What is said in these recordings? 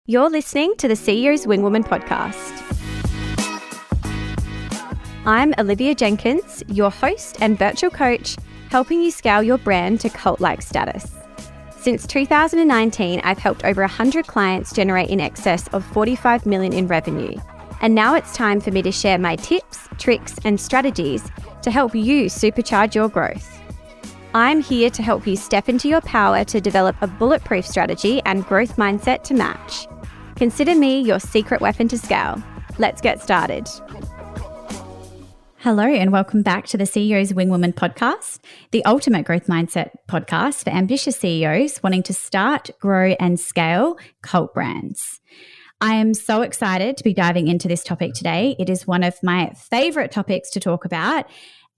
You're listening to the CEO's Wingwoman podcast. I'm Olivia Jenkins, your host and virtual coach, helping you scale your brand to cult-like status. Since 2019, I've helped over 100 clients generate in excess of 45 million in revenue. And now it's time for me to share my tips, tricks, and strategies to help you supercharge your growth. I'm here to help you step into your power to develop a bulletproof strategy and growth mindset to match. Consider me your secret weapon to scale. Let's get started. Hello and welcome back to the CEO's Wingwoman podcast, the ultimate growth mindset podcast for ambitious CEOs wanting to start, grow, and scale cult brands. I am so excited to be diving into this topic today. It is one of my favorite topics to talk about.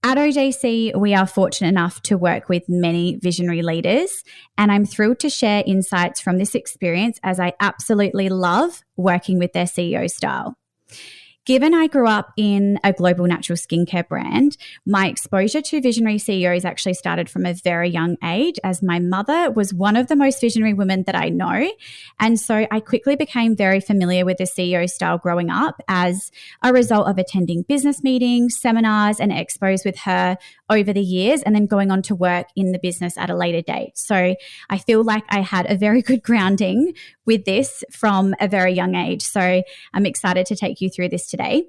At OJC, we are fortunate enough to work with many visionary leaders, and I'm thrilled to share insights from this experience as I absolutely love working with their CEO style. Given I grew up in a global natural skincare brand, my exposure to visionary CEOs actually started from a very young age, as my mother was one of the most visionary women that I know. And so I quickly became very familiar with the CEO style growing up as a result of attending business meetings, seminars, and expos with her over the years, and then going on to work in the business at a later date. So I feel like I had a very good grounding with this from a very young age. So I'm excited to take you through this today.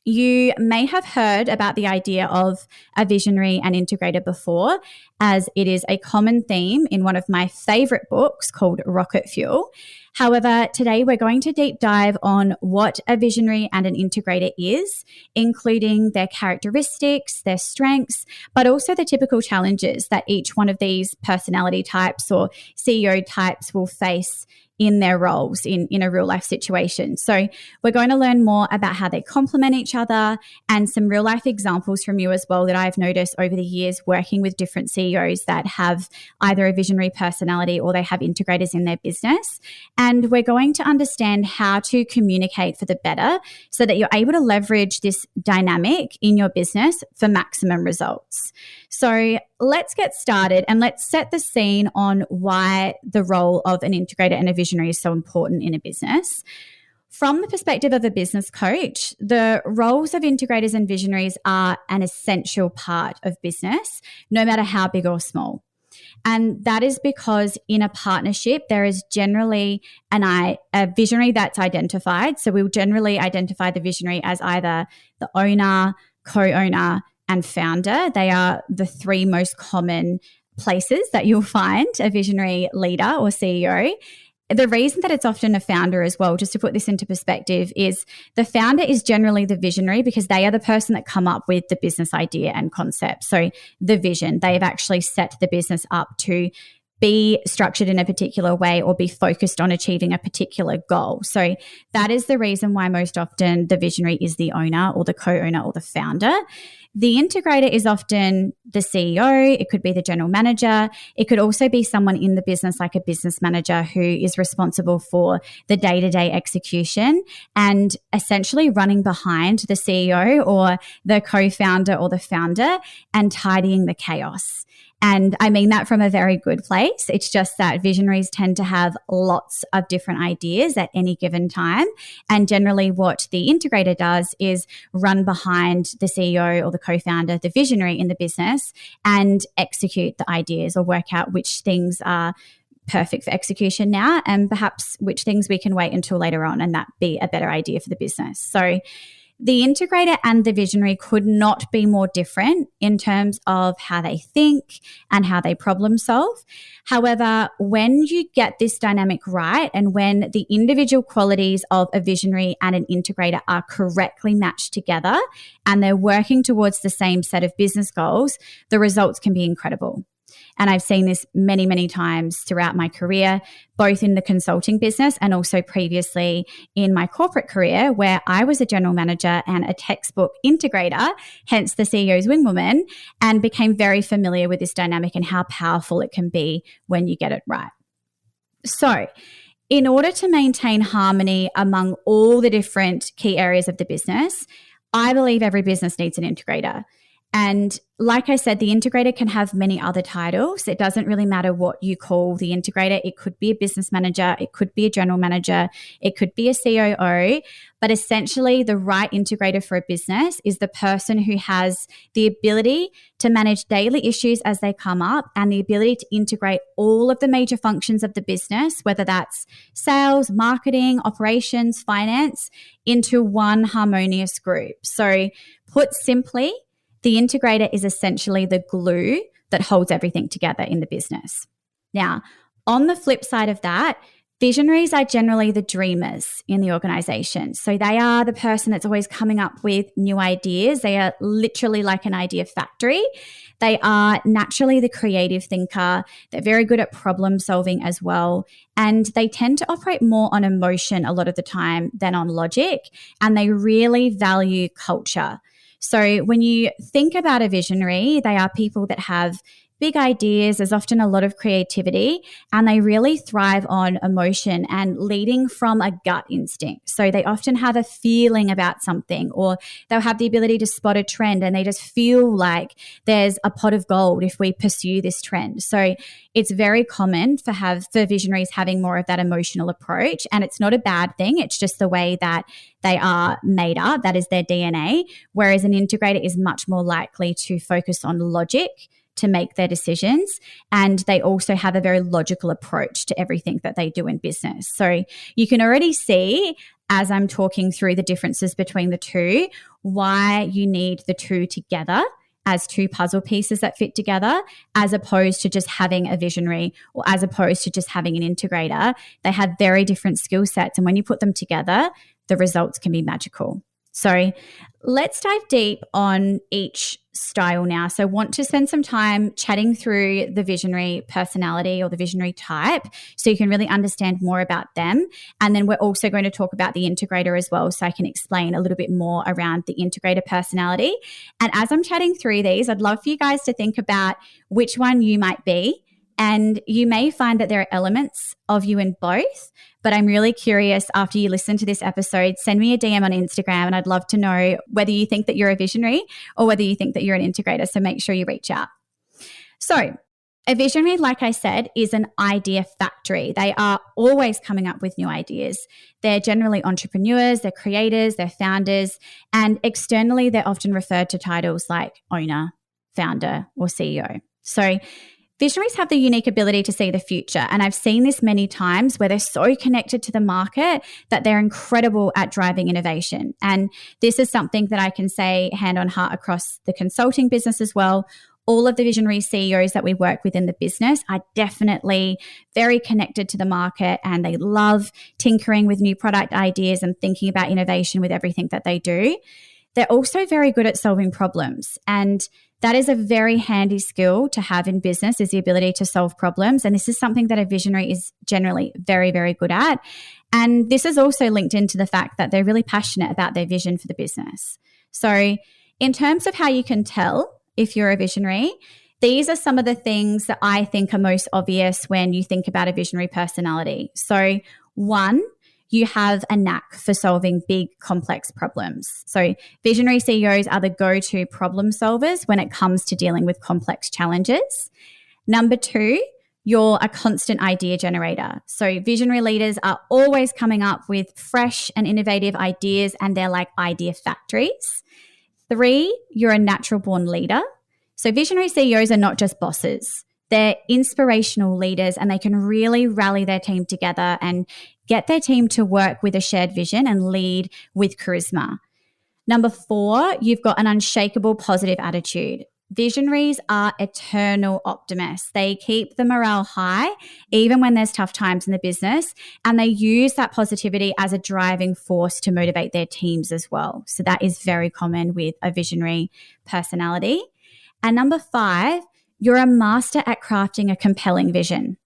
You may have heard about the idea of a visionary and integrator before, as it is a common theme in one of my favorite books called Rocket Fuel. However, today we're going to deep dive on what a visionary and an integrator is, including their characteristics, their strengths, but also the typical challenges that each one of these personality types or CEO types will face in their roles in a real life situation. So we're going to learn more about how they complement each other and some real life examples from you as well that I've noticed over the years working with different CEOs that have either a visionary personality or they have integrators in their business. And we're going to understand how to communicate for the better so that you're able to leverage this dynamic in your business for maximum results. So let's get started and let's set the scene on why the role of an integrator and a visionary is so important in a business. From the perspective of a business coach, the roles of integrators and visionaries are an essential part of business, no matter how big or small. And that is because in a partnership, there is generally a visionary that's identified. So we'll generally identify the visionary as either the owner, co-owner, and founder. They are the three most common places that you'll find a visionary leader or CEO. The reason that it's often a founder as well, just to put this into perspective, is the founder is generally the visionary because they are the person that come up with the business idea and concept. So the vision, they've actually set the business up to be structured in a particular way or be focused on achieving a particular goal. So that is the reason why most often the visionary is the owner or the co-owner or the founder. The integrator is often the CEO. It could be the general manager. It could also be someone in the business like a business manager who is responsible for the day-to-day execution and essentially running behind the CEO or the co-founder or the founder and tidying the chaos. And I mean that from a very good place. It's just that visionaries tend to have lots of different ideas at any given time. And generally what the integrator does is run behind the CEO or the co-founder, the visionary in the business, and execute the ideas or work out which things are perfect for execution now and perhaps which things we can wait until later on and that be a better idea for the business. So the integrator and the visionary could not be more different in terms of how they think and how they problem solve. However, when you get this dynamic right and when the individual qualities of a visionary and an integrator are correctly matched together and they're working towards the same set of business goals, the results can be incredible. And I've seen this many, many times throughout my career, both in the consulting business and also previously in my corporate career, where I was a general manager and a textbook integrator, hence the CEO's Wingwoman, and became very familiar with this dynamic and how powerful it can be when you get it right. So, in order to maintain harmony among all the different key areas of the business, I believe every business needs an integrator. And like I said, the integrator can have many other titles. It doesn't really matter what you call the integrator. It could be a business manager. It could be a general manager. It could be a COO. But essentially, the right integrator for a business is the person who has the ability to manage daily issues as they come up and the ability to integrate all of the major functions of the business, whether that's sales, marketing, operations, finance, into one harmonious group. So put simply, the integrator is essentially the glue that holds everything together in the business. Now, on the flip side of that, visionaries are generally the dreamers in the organization. So they are the person that's always coming up with new ideas. They are literally like an idea factory. They are naturally the creative thinker. They're very good at problem solving as well. And they tend to operate more on emotion a lot of the time than on logic. And they really value culture. So when you think about a visionary, they are people that have big ideas. There's often a lot of creativity, and they really thrive on emotion and leading from a gut instinct. So they often have a feeling about something, or they'll have the ability to spot a trend and they just feel like there's a pot of gold if we pursue this trend. So it's very common for visionaries having more of that emotional approach, and it's not a bad thing. It's just the way that they are made up. That is their DNA. Whereas an integrator is much more likely to focus on logic to make their decisions. And they also have a very logical approach to everything that they do in business. So you can already see, as I'm talking through the differences between the two, why you need the two together as two puzzle pieces that fit together, as opposed to just having a visionary or as opposed to just having an integrator. They have very different skill sets. And when you put them together, the results can be magical. So let's dive deep on each style now. So I want to spend some time chatting through the visionary personality or the visionary type so you can really understand more about them. And then we're also going to talk about the integrator as well, so I can explain a little bit more around the integrator personality. And as I'm chatting through these, I'd love for you guys to think about which one you might be. And you may find that there are elements of you in both, but I'm really curious after you listen to this episode, send me a DM on Instagram and I'd love to know whether you think that you're a visionary or whether you think that you're an integrator. So make sure you reach out. So a visionary, like I said, is an idea factory. They are always coming up with new ideas. They're generally entrepreneurs, they're creators, they're founders, and externally they're often referred to titles like owner, founder, or CEO. So visionaries have the unique ability to see the future, and I've seen this many times where they're so connected to the market that they're incredible at driving innovation. And this is something that I can say hand on heart across the consulting business as well. All of the visionary CEOs that we work with in the business are definitely very connected to the market, and they love tinkering with new product ideas and thinking about innovation with everything that they do. They're also very good at solving problems, and that is a very handy skill to have in business, is the ability to solve problems. And this is something that a visionary is generally very, very good at. And this is also linked into the fact that they're really passionate about their vision for the business. So in terms of how you can tell if you're a visionary, these are some of the things that I think are most obvious when you think about a visionary personality. So 1, you have a knack for solving big, complex problems. So visionary CEOs are the go-to problem solvers when it comes to dealing with complex challenges. Number 2, you're a constant idea generator. So visionary leaders are always coming up with fresh and innovative ideas, and they're like idea factories. 3, you're a natural born leader. So visionary CEOs are not just bosses. They're inspirational leaders, and they can really rally their team together and get their team to work with a shared vision and lead with charisma. Number 4, you've got an unshakable positive attitude. Visionaries are eternal optimists. They keep the morale high even when there's tough times in the business, and they use that positivity as a driving force to motivate their teams as well. So that is very common with a visionary personality. And number 5, you're a master at crafting a compelling vision.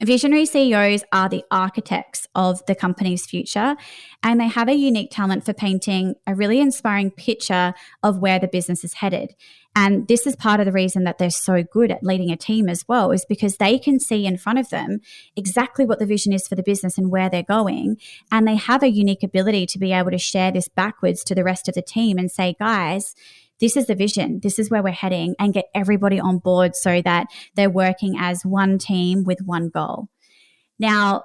Visionary CEOs are the architects of the company's future, and they have a unique talent for painting a really inspiring picture of where the business is headed. And this is part of the reason that they're so good at leading a team as well, is because they can see in front of them exactly what the vision is for the business and where they're going. And they have a unique ability to be able to share this backwards to the rest of the team and say, guys, this is the vision, this is where we're heading, and get everybody on board so that they're working as one team with one goal. Now,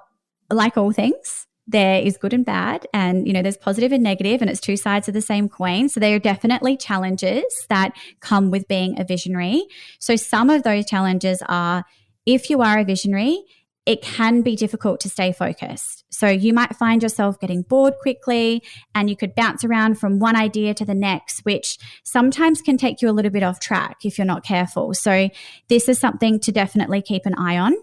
like all things, there is good and bad, and there's positive and negative, and it's two sides of the same coin. So there are definitely challenges that come with being a visionary. So some of those challenges are, if you are a visionary, it can be difficult to stay focused. So you might find yourself getting bored quickly, and you could bounce around from one idea to the next, which sometimes can take you a little bit off track if you're not careful. So this is something to definitely keep an eye on.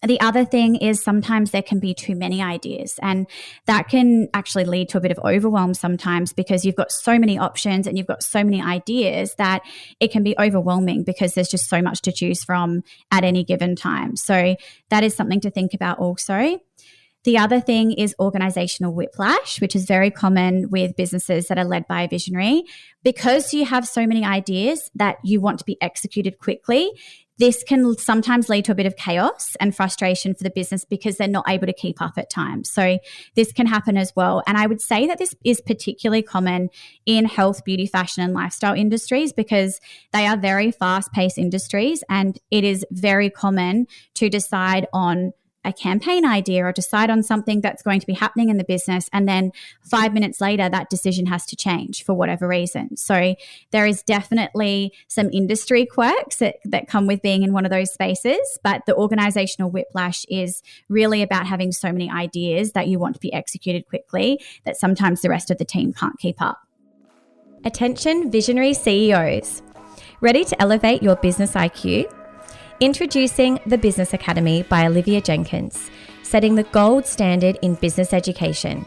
The other thing is sometimes there can be too many ideas, and that can actually lead to a bit of overwhelm sometimes, because you've got so many options and you've got so many ideas that it can be overwhelming because there's just so much to choose from at any given time. So that is something to think about also. The other thing is organizational whiplash, which is very common with businesses that are led by a visionary. Because you have so many ideas that you want to be executed quickly, this can sometimes lead to a bit of chaos and frustration for the business because they're not able to keep up at times. So this can happen as well. And I would say that this is particularly common in health, beauty, fashion, and lifestyle industries, because they are very fast-paced industries, and it is very common to decide on a campaign idea or decide on something that's going to be happening in the business, and then 5 minutes later that decision has to change for whatever reason. So there is definitely some industry quirks that come with being in one of those spaces, but the organizational whiplash is really about having so many ideas that you want to be executed quickly that sometimes the rest of the team can't keep up. Attention visionary CEOs. Ready to elevate your business IQ? Introducing the Business Academy by Olivia Jenkins, setting the gold standard in business education.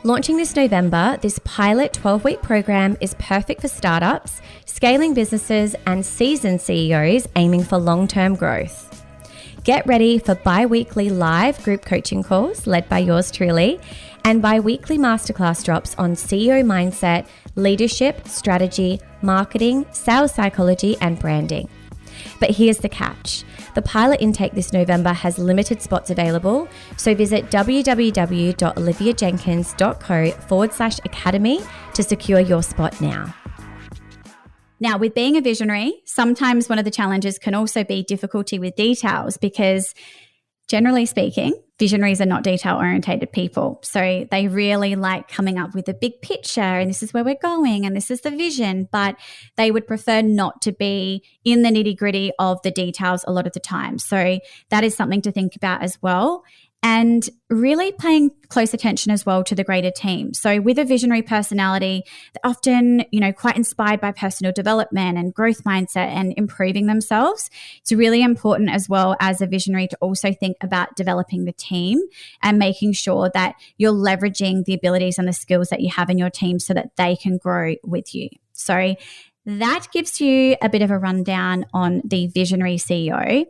Launching this November, this pilot 12-week program is perfect for startups, scaling businesses, and seasoned CEOs aiming for long-term growth. Get ready for bi-weekly live group coaching calls led by yours truly, and bi-weekly masterclass drops on CEO mindset, leadership, strategy, marketing, sales psychology, and branding. But here's the catch. The pilot intake this November has limited spots available, so visit www.oliviajenkins.co/academy to secure your spot now. Now, with being a visionary, sometimes one of the challenges can also be difficulty with details, because generally speaking, visionaries are not detail-orientated people. So they really like coming up with a big picture, and this is where we're going, and this is the vision, but they would prefer not to be in the nitty-gritty of the details a lot of the time. So that is something to think about as well. And really paying close attention as well to the greater team. So with a visionary personality, they're often, quite inspired by personal development and growth mindset and improving themselves. It's really important as well as a visionary to also think about developing the team and making sure that you're leveraging the abilities and the skills that you have in your team so that they can grow with you. So that gives you a bit of a rundown on the visionary CEO.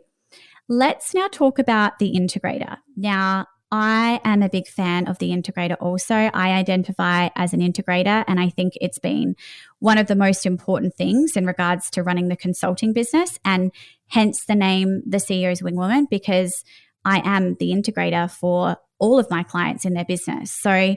Let's now talk about the integrator. Now, I am a big fan of the integrator also. I identify as an integrator, and I think it's been one of the most important things in regards to running the consulting business, and hence the name The CEO's Wingwoman, because I am the integrator for all of my clients in their business. So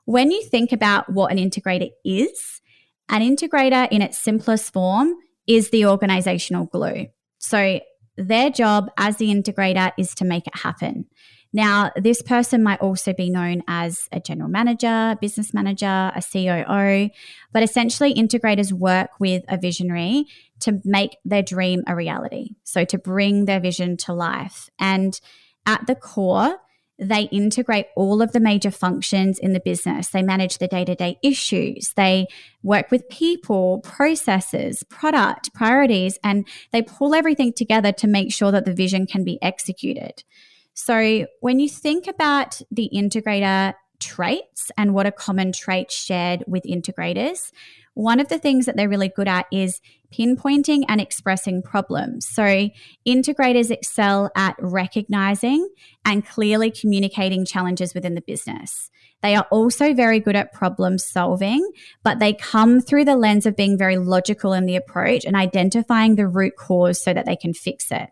when you think about what an integrator is, an integrator in its simplest form is the organizational glue. So their job as the integrator is to make it happen. Now, this person might also be known as a general manager, business manager, a COO, but essentially integrators work with a visionary to make their dream a reality. So to bring their vision to life. And at the core, they integrate all of the major functions in the business. They manage the day-to-day issues. They work with people, processes, product, priorities, and they pull everything together to make sure that the vision can be executed. So when you think about the integrator traits and what are common traits shared with integrators, one of the things that they're really good at is pinpointing and expressing problems. So integrators excel at recognizing and clearly communicating challenges within the business. They are also very good at problem solving, but they come through the lens of being very logical in the approach and identifying the root cause so that they can fix it.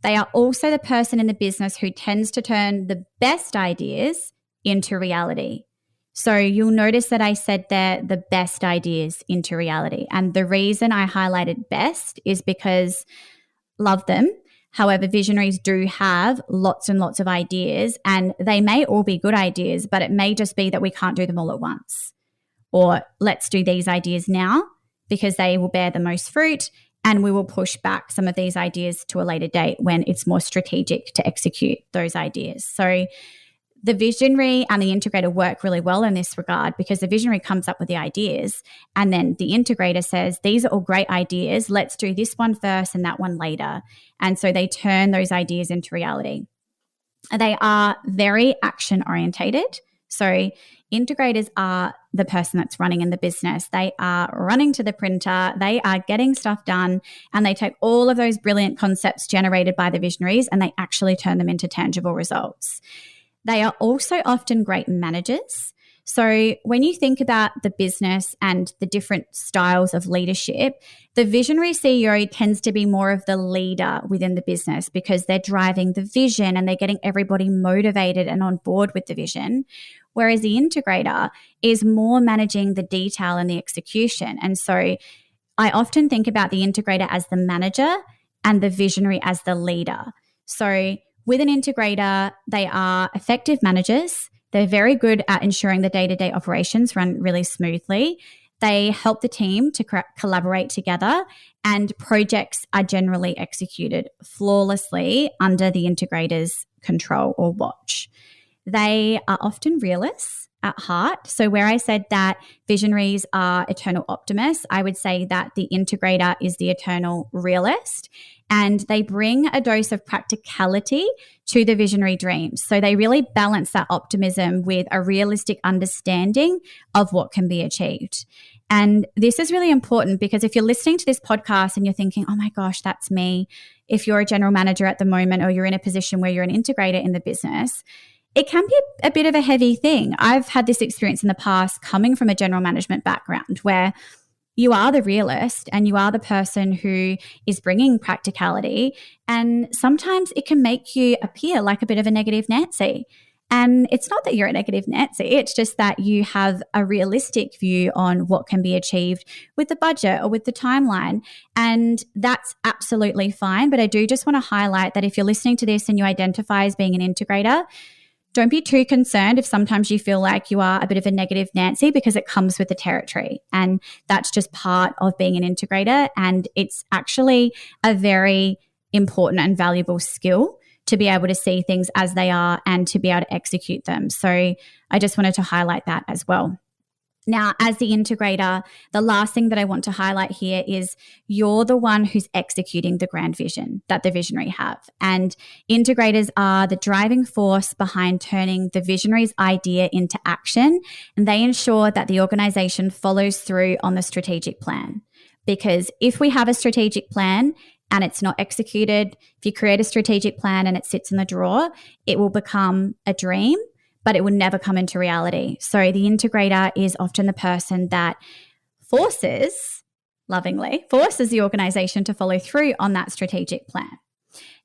They are also the person in the business who tends to turn the best ideas into reality. So you'll notice that I said they're the best ideas into reality. And the reason I highlighted best is because love them. However, visionaries do have lots and lots of ideas, and they may all be good ideas, but it may just be that we can't do them all at once. Or let's do these ideas now because they will bear the most fruit, and we will push back some of these ideas to a later date when it's more strategic to execute those ideas. So the visionary and the integrator work really well in this regard because the visionary comes up with the ideas and then the integrator says, these are all great ideas. Let's do this one first and that one later. And so they turn those ideas into reality. They are very action orientated. So integrators are the person that's running in the business. They are running to the printer. They are getting stuff done, and they take all of those brilliant concepts generated by the visionaries and they actually turn them into tangible results. They are also often great managers. So when you think about the business and the different styles of leadership, the visionary CEO tends to be more of the leader within the business because they're driving the vision and they're getting everybody motivated and on board with the vision. Whereas the integrator is more managing the detail and the execution. And so I often think about the integrator as the manager and the visionary as the leader. So with an integrator, they are effective managers. They're very good at ensuring the day-to-day operations run really smoothly. They help the team to collaborate together, and projects are generally executed flawlessly under the integrator's control or watch. They are often realists at heart. So where I said that visionaries are eternal optimists, I would say that the integrator is the eternal realist. And they bring a dose of practicality to the visionary dreams. So they really balance that optimism with a realistic understanding of what can be achieved. And this is really important because if you're listening to this podcast and you're thinking, oh my gosh, that's me. If you're a general manager at the moment or you're in a position where you're an integrator in the business, it can be a bit of a heavy thing. I've had this experience in the past coming from a general management background where you are the realist and you are the person who is bringing practicality. And sometimes it can make you appear like a bit of a negative Nancy. And it's not that you're a negative Nancy. It's just that you have a realistic view on what can be achieved with the budget or with the timeline. And that's absolutely fine. But I do just want to highlight that if you're listening to this and you identify as being an integrator, don't be too concerned if sometimes you feel like you are a bit of a negative Nancy because it comes with the territory. And that's just part of being an integrator. And it's actually a very important and valuable skill to be able to see things as they are and to be able to execute them. So I just wanted to highlight that as well. Now, as the integrator, the last thing that I want to highlight here is you're the one who's executing the grand vision that the visionary have. And integrators are the driving force behind turning the visionary's idea into action, and they ensure that the organization follows through on the strategic plan. Because if we have a strategic plan and it's not executed, if you create a strategic plan and it sits in the drawer, it will become a dream, but it will never come into reality. So the integrator is often the person that lovingly forces the organization to follow through on that strategic plan.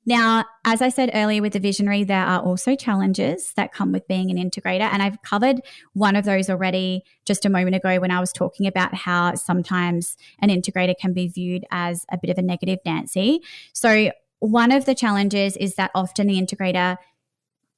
Now, as I said earlier with the visionary, there are also challenges that come with being an integrator. And I've covered one of those already just a moment ago when I was talking about how sometimes an integrator can be viewed as a bit of a negative Nancy. So one of the challenges is that often the integrator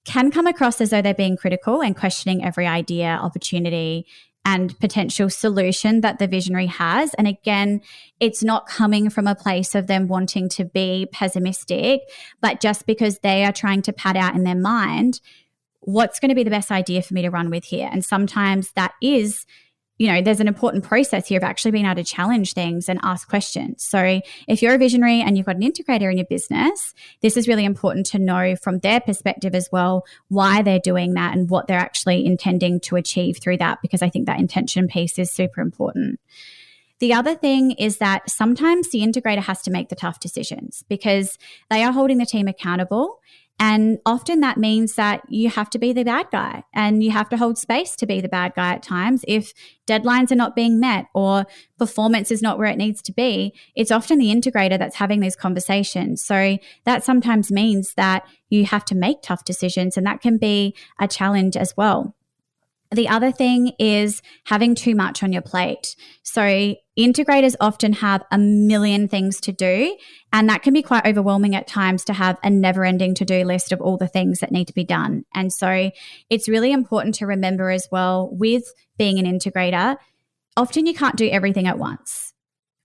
can come across as though they're being critical and questioning every idea, opportunity, and potential solution that the visionary has. And again, it's not coming from a place of them wanting to be pessimistic, but just because they are trying to pad out in their mind, what's going to be the best idea for me to run with here? And sometimes that is, there's an important process here of actually being able to challenge things and ask questions. So if you're a visionary and you've got an integrator in your business, this is really important to know from their perspective as well, why they're doing that and what they're actually intending to achieve through that, because I think that intention piece is super important. The other thing is that sometimes the integrator has to make the tough decisions because they are holding the team accountable. And often that means that you have to be the bad guy and you have to hold space to be the bad guy at times. If deadlines are not being met or performance is not where it needs to be, it's often the integrator that's having these conversations. So that sometimes means that you have to make tough decisions, and that can be a challenge as well. The other thing is having too much on your plate. So integrators often have a million things to do, and that can be quite overwhelming at times to have a never-ending to-do list of all the things that need to be done. And so it's really important to remember as well with being an integrator, often you can't do everything at once.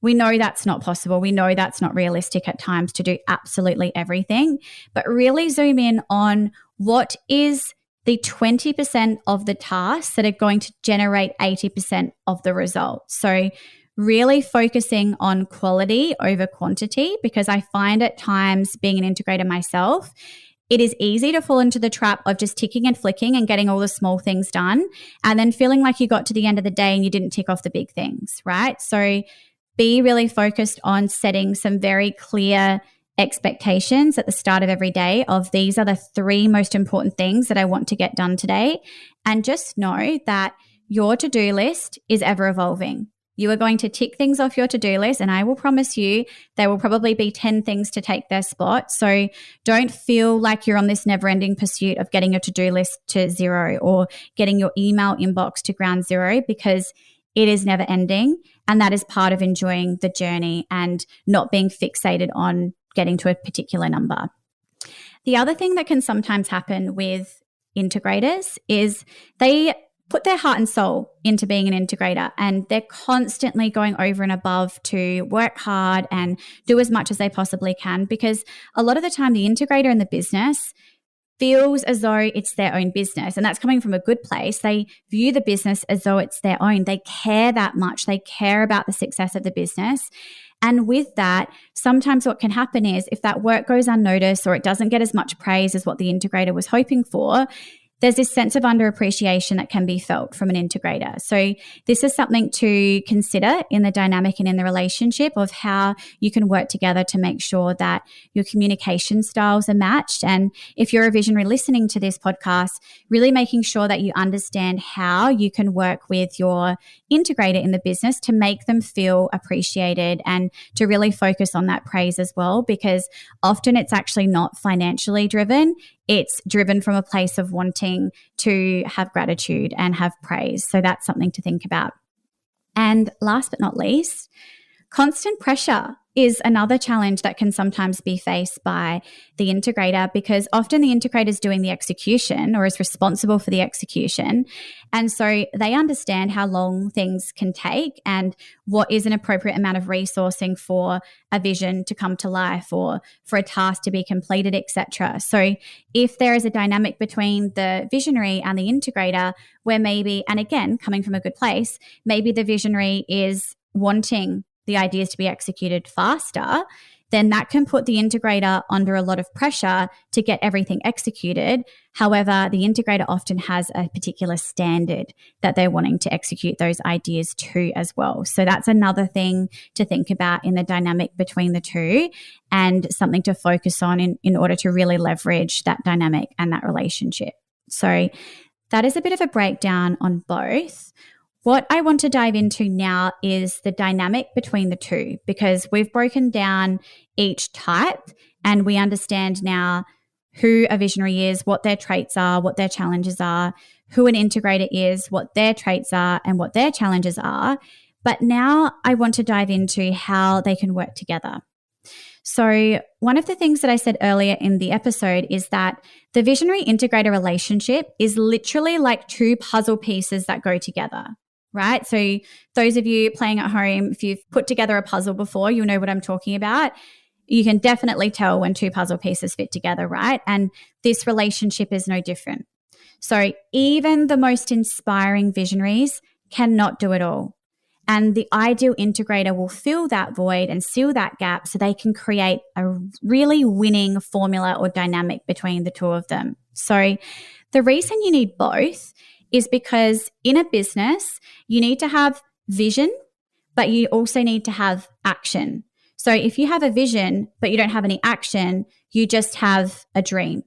We know that's not possible. We know that's not realistic at times to do absolutely everything, but really zoom in on what is the 20% of the tasks that are going to generate 80% of the results. So really focusing on quality over quantity, because I find at times being an integrator myself, it is easy to fall into the trap of just ticking and flicking and getting all the small things done and then feeling like you got to the end of the day and you didn't tick off the big things, right? So be really focused on setting some very clear expectations at the start of every day of these are the 3 most important things that I want to get done today. And just know that your to-do list is ever evolving. You are going to tick things off your to-do list, and I will promise you there will probably be 10 things to take their spot. So don't feel like you're on this never-ending pursuit of getting your to-do list to 0 or getting your email inbox to ground 0, because it is never ending. And that is part of enjoying the journey and not being fixated on getting to a particular number. The other thing that can sometimes happen with integrators is they put their heart and soul into being an integrator, and they're constantly going over and above to work hard and do as much as they possibly can, because a lot of the time the integrator in the business feels as though it's their own business, and that's coming from a good place. They view the business as though it's their own. They care that much. They care about the success of the business. And with that, sometimes what can happen is if that work goes unnoticed or it doesn't get as much praise as what the integrator was hoping for, there's this sense of underappreciation that can be felt from an integrator. So this is something to consider in the dynamic and in the relationship of how you can work together to make sure that your communication styles are matched. And if you're a visionary listening to this podcast, really making sure that you understand how you can work with your integrator in the business to make them feel appreciated and to really focus on that praise as well, because often it's actually not financially driven. It's driven from a place of wanting to have gratitude and have praise. So that's something to think about. And last but not least, constant pressure is another challenge that can sometimes be faced by the integrator, because often the integrator is doing the execution or is responsible for the execution. And so they understand how long things can take and what is an appropriate amount of resourcing for a vision to come to life or for a task to be completed, etc. So if there is a dynamic between the visionary and the integrator where maybe, and again, coming from a good place, maybe the visionary is wanting the ideas to be executed faster, then that can put the integrator under a lot of pressure to get everything executed. However, the integrator often has a particular standard that they're wanting to execute those ideas to as well. So that's another thing to think about in the dynamic between the two, and something to focus on in order to really leverage that dynamic and that relationship. So that is a bit of a breakdown on both. What I want to dive into now is the dynamic between the two, because we've broken down each type and we understand now who a visionary is, what their traits are, what their challenges are, who an integrator is, what their traits are and what their challenges are. But now I want to dive into how they can work together. So one of the things that I said earlier in the episode is that the visionary-integrator relationship is literally like 2 puzzle pieces that go together. Right? So those of you playing at home, if you've put together a puzzle before, you'll know what I'm talking about. You can definitely tell when 2 puzzle pieces fit together, right? And this relationship is no different. So even the most inspiring visionaries cannot do it all. And the ideal integrator will fill that void and seal that gap so they can create a really winning formula or dynamic between the two of them. So the reason you need both is because in a business, you need to have vision, but you also need to have action. So if you have a vision, but you don't have any action, you just have a dream.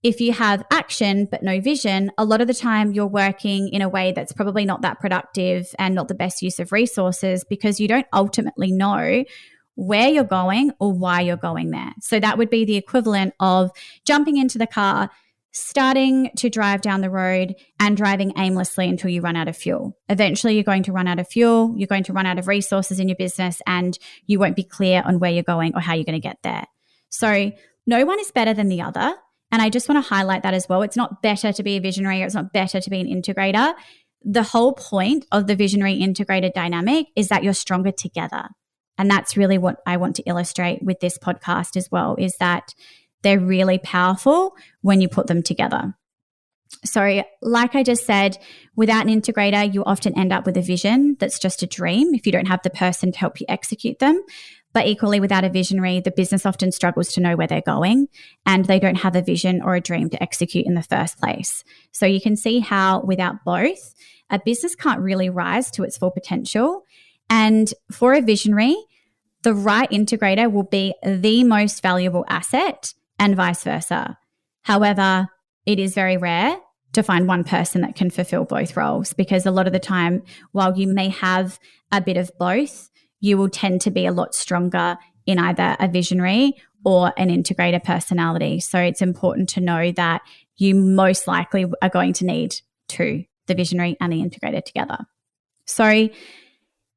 If you have action, but no vision, a lot of the time you're working in a way that's probably not that productive and not the best use of resources, because you don't ultimately know where you're going or why you're going there. So that would be the equivalent of jumping into the car, starting to drive down the road and driving aimlessly until you run out of fuel. Eventually, you're going to run out of fuel, you're going to run out of resources in your business, and you won't be clear on where you're going or how you're going to get there. So no one is better than the other. And I just want to highlight that as well. It's not better to be a visionary, or it's not better to be an integrator. The whole point of the visionary integrator dynamic is that you're stronger together. And that's really what I want to illustrate with this podcast as well, is that they're really powerful when you put them together. So like I just said, without an integrator, you often end up with a vision that's just a dream if you don't have the person to help you execute them. But equally, without a visionary, the business often struggles to know where they're going, and they don't have a vision or a dream to execute in the first place. So you can see how without both, a business can't really rise to its full potential. And for a visionary, the right integrator will be the most valuable asset, and vice versa. However, it is very rare to find one person that can fulfill both roles, because a lot of the time, while you may have a bit of both, you will tend to be a lot stronger in either a visionary or an integrator personality. So it's important to know that you most likely are going to need two, the visionary and the integrator together. So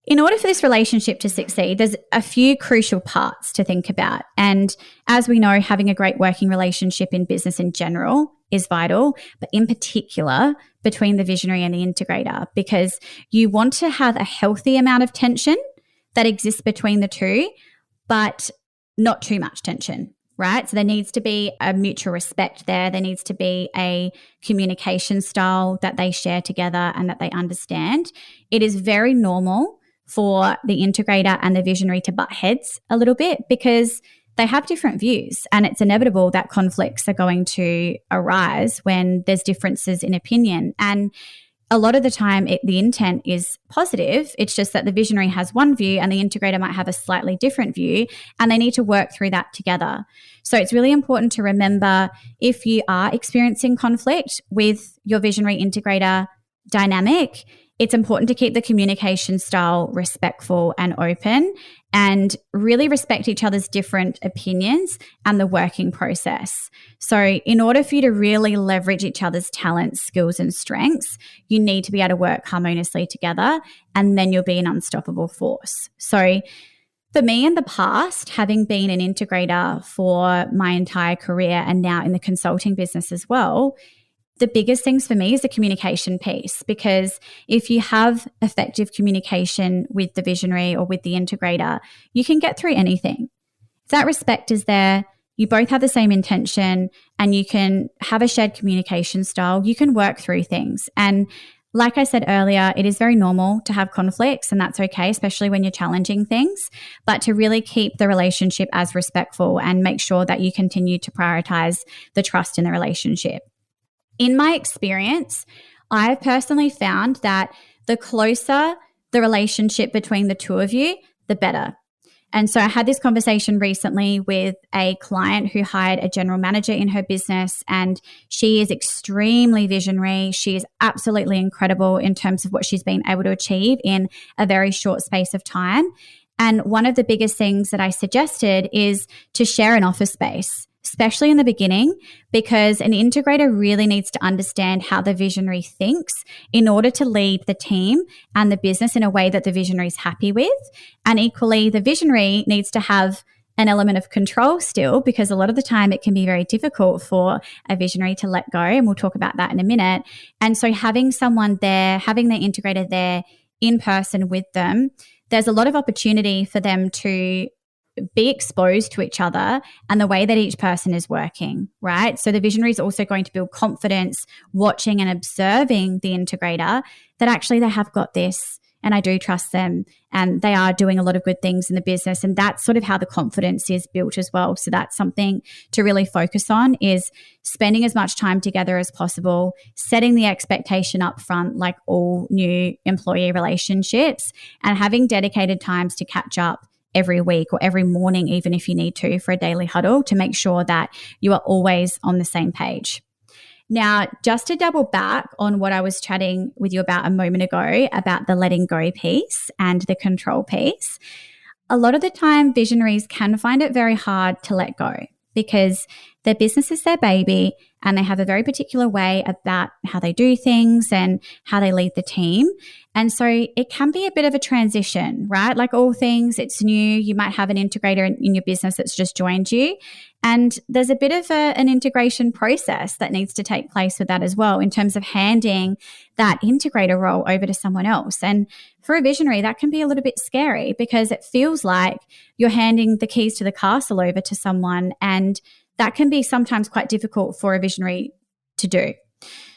in order for this relationship to succeed, there's a few crucial parts to think about. And as we know, having a great working relationship in business in general is vital, but in particular between the visionary and the integrator, because you want to have a healthy amount of tension that exists between the two, but not too much tension, right? So there needs to be a mutual respect there. There needs to be a communication style that they share together and that they understand. It is very normal for the integrator and the visionary to butt heads a little bit, because they have different views, and it's inevitable that conflicts are going to arise when there's differences in opinion. And a lot of the time, the intent is positive. It's just that the visionary has one view and the integrator might have a slightly different view, and they need to work through that together. So it's really important to remember, if you are experiencing conflict with your visionary integrator dynamic, it's important to keep the communication style respectful and open, and really respect each other's different opinions and the working process. So in order for you to really leverage each other's talents, skills, and strengths, you need to be able to work harmoniously together, and then you'll be an unstoppable force. So for me in the past, having been an integrator for my entire career and now in the consulting business as well, the biggest things for me is the communication piece, because if you have effective communication with the visionary or with the integrator, you can get through anything. If that respect is there, you both have the same intention, and you can have a shared communication style, you can work through things. And like I said earlier, it is very normal to have conflicts, and that's okay, especially when you're challenging things, but to really keep the relationship as respectful and make sure that you continue to prioritize the trust in the relationship. In my experience, I've personally found that the closer the relationship between the two of you, the better. And so I had this conversation recently with a client who hired a general manager in her business, and she is extremely visionary. She is absolutely incredible in terms of what she's been able to achieve in a very short space of time. And one of the biggest things that I suggested is to share an office space, especially in the beginning, because an integrator really needs to understand how the visionary thinks in order to lead the team and the business in a way that the visionary is happy with. And equally, the visionary needs to have an element of control still, because a lot of the time it can be very difficult for a visionary to let go, and we'll talk about that in a minute. And so having someone there, having the integrator there in person with them, there's a lot of opportunity for them to be exposed to each other and the way that each person is working, right? So the visionary is also going to build confidence watching and observing the integrator, that actually they have got this, and I do trust them, and they are doing a lot of good things in the business. And that's sort of how the confidence is built as well. So that's something to really focus on, is spending as much time together as possible, setting the expectation up front, like all new employee relationships, and having dedicated times to catch up every week or every morning, even if you need to, for a daily huddle, to make sure that you are always on the same page. Now, just to double back on what I was chatting with you about a moment ago, about the letting go piece and the control piece, a lot of the time visionaries can find it very hard to let go, because Their business is their baby, and they have a very particular way about how they do things and how they lead the team. And so it can be a bit of a transition, right? Like all things, it's new. You might have an integrator in your business that's just joined you. And there's a bit of an integration process that needs to take place with that as well, in terms of handing that integrator role over to someone else. And for a visionary, that can be a little bit scary because it feels like you're handing the keys to the castle over to someone, and that can be sometimes quite difficult for a visionary to do.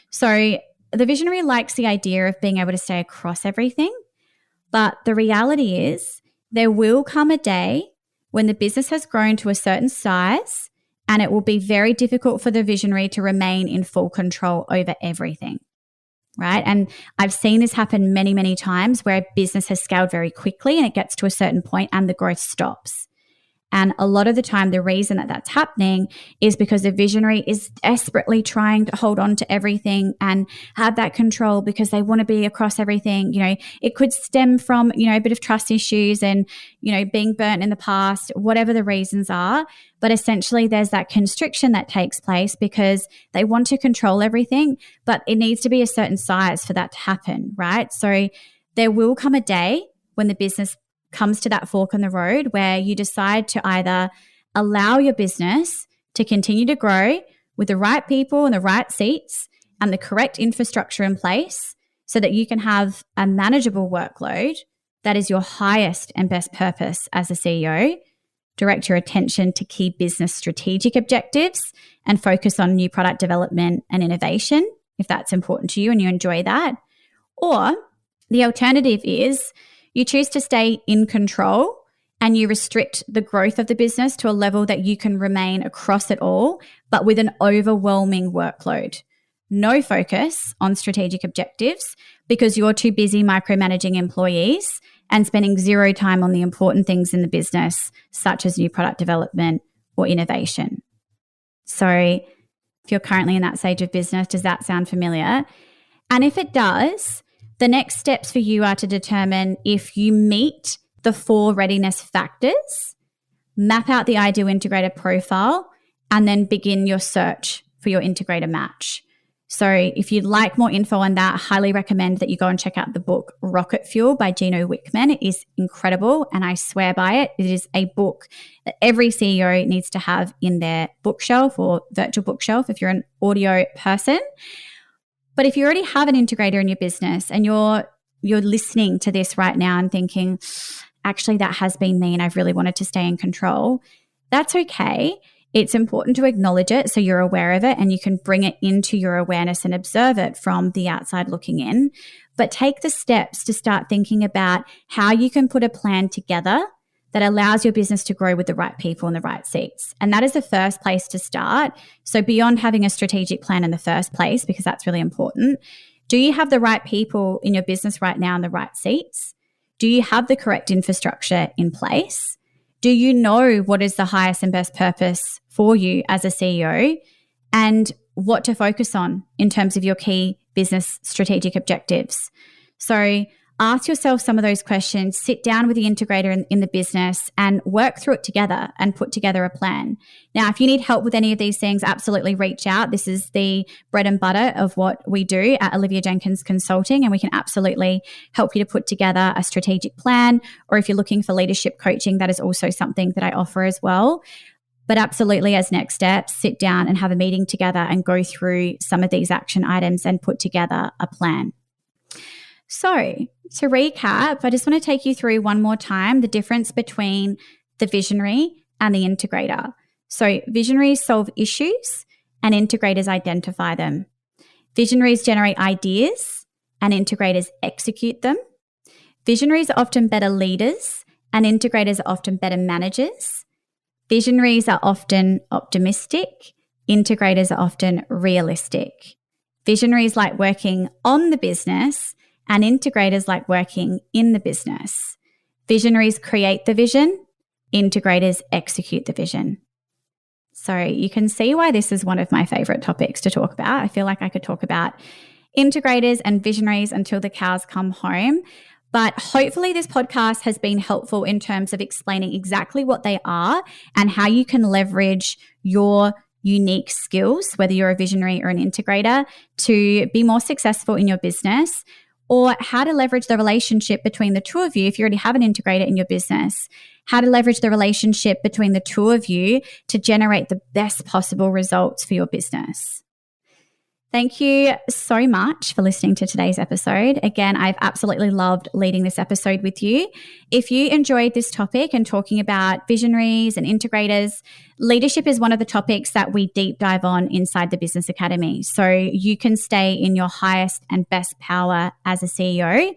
So the visionary likes the idea of being able to stay across everything, but the reality is there will come a day when the business has grown to a certain size, and it will be very difficult for the visionary to remain in full control over everything, right? And I've seen this happen many, many times where a business has scaled very quickly and it gets to a certain point and the growth stops. And a lot of the time, the reason that that's happening is because the visionary is desperately trying to hold on to everything and have that control because they want to be across everything. You know, it could stem from, a bit of trust issues and, being burnt in the past, whatever the reasons are. But essentially, there's that constriction that takes place because they want to control everything, but it needs to be a certain size for that to happen, right? So there will come a day when the business comes to that fork in the road where you decide to either allow your business to continue to grow with the right people in the right seats and the correct infrastructure in place so that you can have a manageable workload that is your highest and best purpose as a CEO. Direct your attention to key business strategic objectives and focus on new product development and innovation if that's important to you and you enjoy that. Or the alternative is you choose to stay in control and you restrict the growth of the business to a level that you can remain across it all, but with an overwhelming workload. No focus on strategic objectives because you're too busy micromanaging employees and spending zero time on the important things in the business, such as new product development or innovation. So if you're currently in that stage of business, does that sound familiar? And if it does, the next steps for you are to determine if you meet the 4 readiness factors, map out the ideal integrator profile, and then begin your search for your integrator match. So if you'd like more info on that, I highly recommend that you go and check out the book Rocket Fuel by Gino Wickman. It is incredible and I swear by it. It is a book that every CEO needs to have in their bookshelf or virtual bookshelf if you're an audio person. But if you already have an integrator in your business and you're listening to this right now and thinking, actually, that has been me and I've really wanted to stay in control, that's okay. It's important to acknowledge it so you're aware of it and you can bring it into your awareness and observe it from the outside looking in. But take the steps to start thinking about how you can put a plan together that allows your business to grow with the right people in the right seats. And that is the first place to start. So beyond having a strategic plan in the first place, because that's really important, do you have the right people in your business right now in the right seats? Do you have the correct infrastructure in place? Do you know what is the highest and best purpose for you as a CEO and what to focus on in terms of your key business strategic objectives? So ask yourself some of those questions, sit down with the integrator in the business and work through it together and put together a plan. Now, if you need help with any of these things, absolutely reach out. This is the bread and butter of what we do at Olivia Jenkins Consulting, and we can absolutely help you to put together a strategic plan. Or if you're looking for leadership coaching, that is also something that I offer as well. But absolutely, as next steps, sit down and have a meeting together and go through some of these action items and put together a plan. So to recap, I just want to take you through one more time the difference between the visionary and the integrator. So visionaries solve issues and integrators identify them. Visionaries generate ideas and integrators execute them. Visionaries are often better leaders and integrators are often better managers. Visionaries are often optimistic. Integrators are often realistic. Visionaries like working on the business and integrators like working in the business. Visionaries create the vision, integrators execute the vision. So you can see why this is one of my favorite topics to talk about. I feel like I could talk about integrators and visionaries until the cows come home. But hopefully this podcast has been helpful in terms of explaining exactly what they are and how you can leverage your unique skills, whether you're a visionary or an integrator, to be more successful in your business, or how to leverage the relationship between the two of you if you already have an integrator in your business, how to leverage the relationship between the two of you to generate the best possible results for your business. Thank you so much for listening to today's episode. Again, I've absolutely loved leading this episode with you. If you enjoyed this topic and talking about visionaries and integrators, leadership is one of the topics that we deep dive on inside the Business Academy. So you can stay in your highest and best power as a CEO.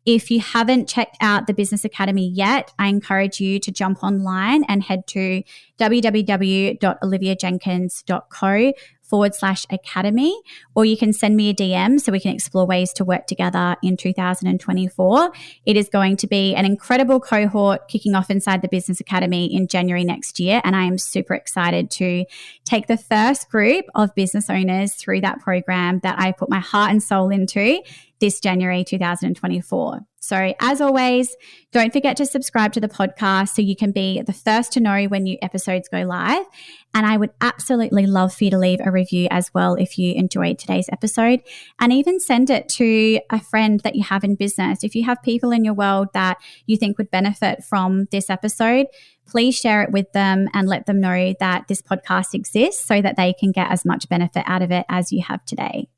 If you haven't checked out the Business Academy yet, I encourage you to jump online and head to www.oliviajenkins.co/academy, or you can send me a DM so we can explore ways to work together in 2024. It is going to be an incredible cohort kicking off inside the Business Academy in January next year, and I am super excited to take the first group of business owners through that program that I put my heart and soul into this January 2024. So as always, don't forget to subscribe to the podcast so you can be the first to know when new episodes go live. And I would absolutely love for you to leave a review as well if you enjoyed today's episode, and even send it to a friend that you have in business. If you have people in your world that you think would benefit from this episode, please share it with them and let them know that this podcast exists so that they can get as much benefit out of it as you have today.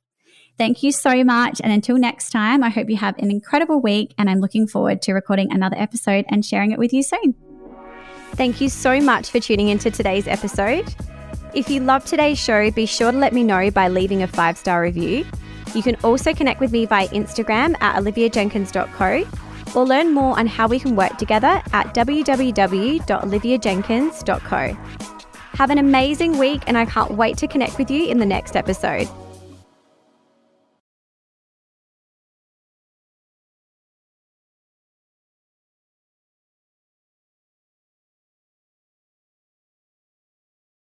Thank you so much. And until next time, I hope you have an incredible week, and I'm looking forward to recording another episode and sharing it with you soon. Thank you so much for tuning into today's episode. If you loved today's show, be sure to let me know by leaving a 5-star review. You can also connect with me via Instagram at oliviajenkins.co, or learn more on how we can work together at www.oliviajenkins.co. Have an amazing week, and I can't wait to connect with you in the next episode.